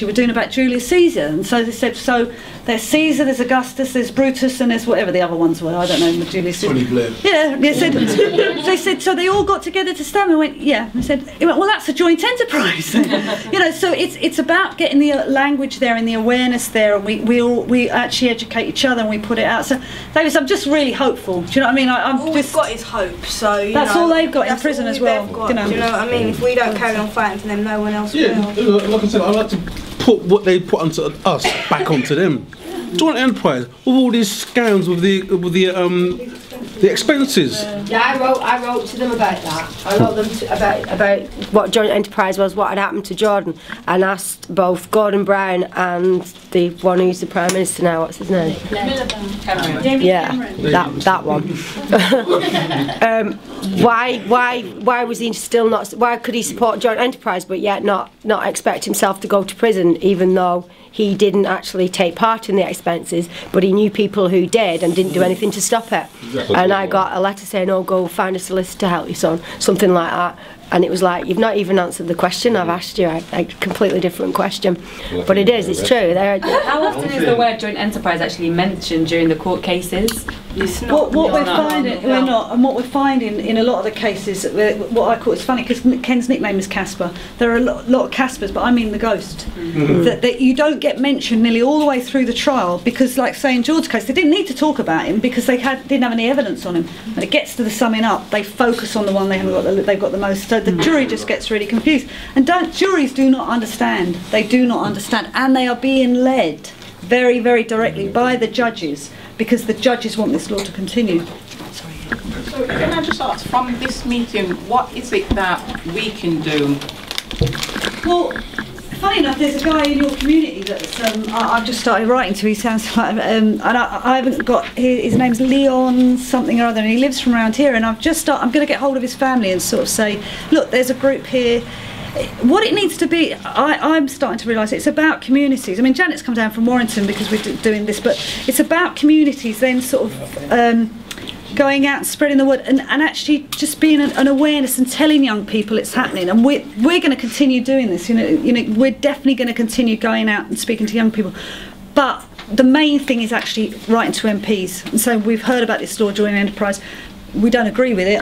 were doing about Julius Caesar, and so they said, so there's Caesar, there's Augustus, there's Brutus, and there's whatever the other ones were. I don't know. Julius Caesar. Tony Blair. Yeah, they said. They said so. They all got together to stand and went, yeah. They said, well, that's a joint enterprise. You know, so it's about getting the language there and the awareness there, and we actually educate each other and we put it out. So, Davis, I'm just really hopeful. Do you know what I mean? All we've got is hope. So that's all they've got in prison as well. You know what I mean? If we don't carry on fighting for them, no one else will. Like I said, I like to put what they put onto us back onto them. Joint enterprise with all these scams with the expenses. Yeah, I wrote to them about that. I wrote them about what joint enterprise was, what had happened to Jordan, and asked both Gordon Brown and the one who's the Prime Minister now. What's his name? Cameron. Yeah, that one. Why was he still not? Why could he support joint enterprise but yet not expect himself to go to prison, even though he didn't actually take part in the expenses, but he knew people who did and didn't do anything to stop it? Exactly. And I got a letter saying, oh, go find a solicitor to help your son, something like that. And it was like, you've not even answered the question I've asked you, a completely different question. But it is, it's true. How often is the word joint enterprise actually mentioned during the court cases? It's not. What we're finding, we're not, and what we're finding in a lot of the cases, what I call, it's funny because Ken's nickname is Casper. There are a lot of Caspers, but I mean the ghost. That you don't get mentioned nearly all the way through the trial, because, like say in George's case, they didn't need to talk about him because they didn't have any evidence on him. When it gets to the summing up, they focus on the one they've got the most. So the jury just gets really confused, and juries do not understand. They do not understand, and they are being led very, very directly by the judges, because the judges want this law to continue. Sorry. So can I just ask, from this meeting, what is it that we can do? Well, funny enough, there's a guy in your community that's I've just started writing to. He sounds like, and I haven't got his name's Leon something or other, and he lives from around here. And I'm going to get hold of his family and sort of say, look, there's a group here. What it needs to be, I'm starting to realise it's about communities. I mean, Janet's come down from Warrington because we're doing this, but it's about communities then sort of going out and spreading the word and actually just being an awareness and telling young people it's happening. And we're going to continue doing this. You know, we're definitely going to continue going out and speaking to young people. But the main thing is actually writing to MPs. And so we've heard about this law, joint enterprise. We don't agree with it.